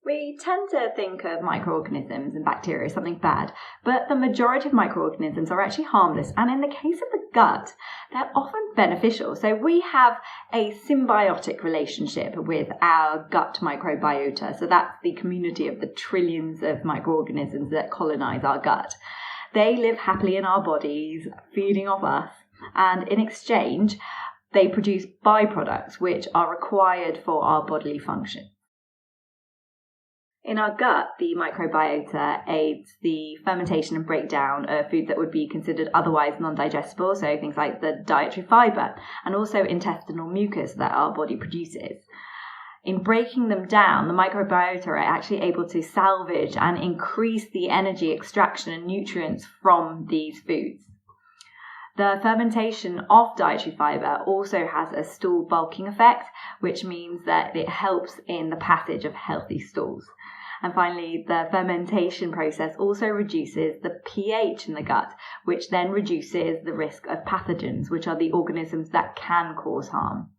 We tend to think of microorganisms and bacteria as something bad, but the majority of microorganisms are actually harmless, and in the case of the gut, they're often beneficial. So we have a symbiotic relationship with our gut microbiota. So that's the community of the trillions of microorganisms that colonize our gut. They live happily in our bodies, feeding off us, and in exchange, they produce byproducts which are required for our bodily function. In our gut, the microbiota aids the fermentation and breakdown of foods that would be considered otherwise non-digestible, so things like the dietary fibre, and also intestinal mucus that our body produces. In breaking them down, the microbiota are actually able to salvage and increase the energy extraction and nutrients from these foods. The fermentation of dietary fibre also has a stool bulking effect, which means that it helps in the passage of healthy stools. And finally, the fermentation process also reduces the pH in the gut, which then reduces the risk of pathogens, which are the organisms that can cause harm.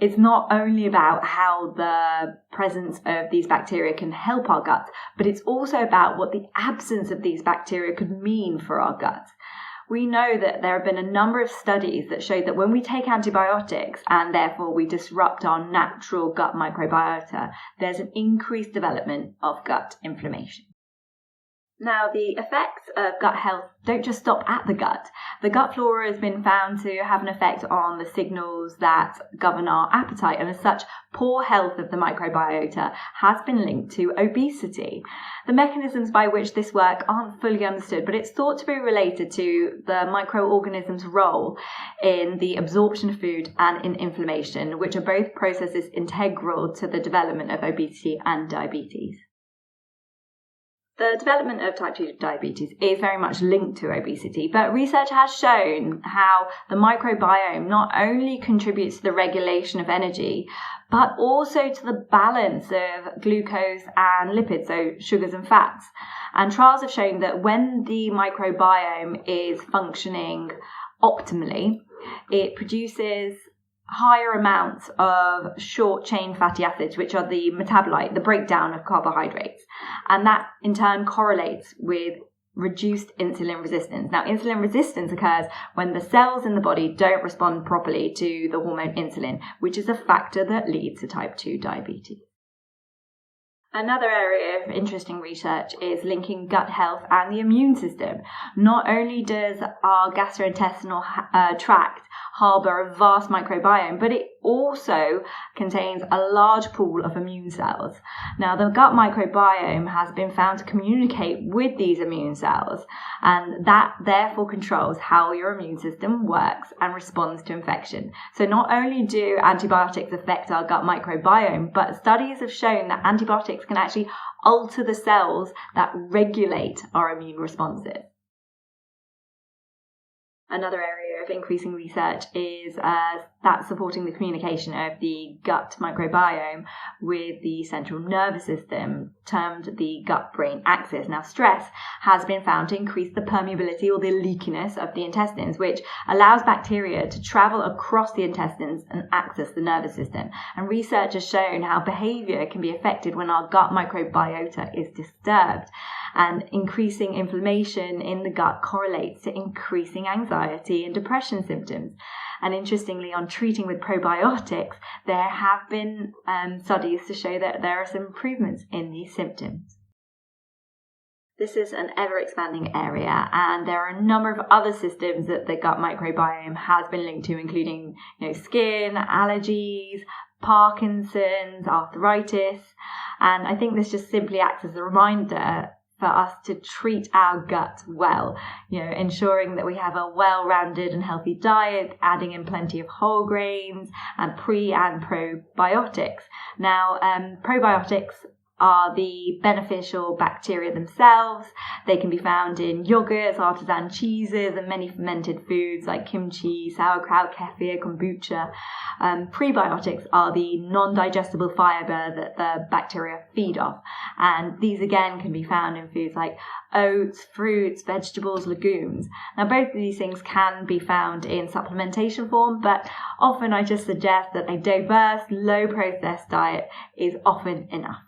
It's not only about how the presence of these bacteria can help our gut, but it's also about what the absence of these bacteria could mean for our gut. We know that there have been a number of studies that show that when we take antibiotics and therefore we disrupt our natural gut microbiota, there's an increased development of gut inflammation. Now, the effects of gut health don't just stop at the gut. The gut flora has been found to have an effect on the signals that govern our appetite, and as such, poor health of the microbiota has been linked to obesity. The mechanisms by which this works aren't fully understood, but it's thought to be related to the microorganism's role in the absorption of food and in inflammation, which are both processes integral to the development of obesity and diabetes. The development of type 2 diabetes is very much linked to obesity, but research has shown how the microbiome not only contributes to the regulation of energy, but also to the balance of glucose and lipids, so sugars and fats. And trials have shown that when the microbiome is functioning optimally, it produces higher amounts of short-chain fatty acids, which are the metabolite, the breakdown of carbohydrates. And that in turn correlates with reduced insulin resistance. Now, insulin resistance occurs when the cells in the body don't respond properly to the hormone insulin, which is a factor that leads to type 2 diabetes. Another area of interesting research is linking gut health and the immune system. Not only does our gastrointestinal tract harbour a vast microbiome, but it also contains a large pool of immune cells. Now, the gut microbiome has been found to communicate with these immune cells, and that therefore controls how your immune system works and responds to infection. So not only do antibiotics affect our gut microbiome, but studies have shown that antibiotics can actually alter the cells that regulate our immune responses. Another area of increasing research is that supporting the communication of the gut microbiome with the central nervous system, termed the gut-brain axis. Now, stress has been found to increase the permeability or the leakiness of the intestines, which allows bacteria to travel across the intestines and access the nervous system. And research has shown how behavior can be affected when our gut microbiota is disturbed. And increasing inflammation in the gut correlates to increasing anxiety and depression symptoms. And interestingly, on treating with probiotics, there have been studies to show that there are some improvements in these symptoms. This is an ever-expanding area, and there are a number of other systems that the gut microbiome has been linked to, including skin, allergies, Parkinson's, arthritis. And I think this just simply acts as a reminder for us to treat our gut well, ensuring that we have a well-rounded and healthy diet, adding in plenty of whole grains and pre- and probiotics. Now, probiotics are the beneficial bacteria themselves. They can be found in yogurts, artisan cheeses, and many fermented foods like kimchi, sauerkraut, kefir, kombucha. Prebiotics are the non-digestible fiber that the bacteria feed off. And these again can be found in foods like oats, fruits, vegetables, legumes. Now, both of these things can be found in supplementation form, but often I just suggest that a diverse, low-processed diet is often enough.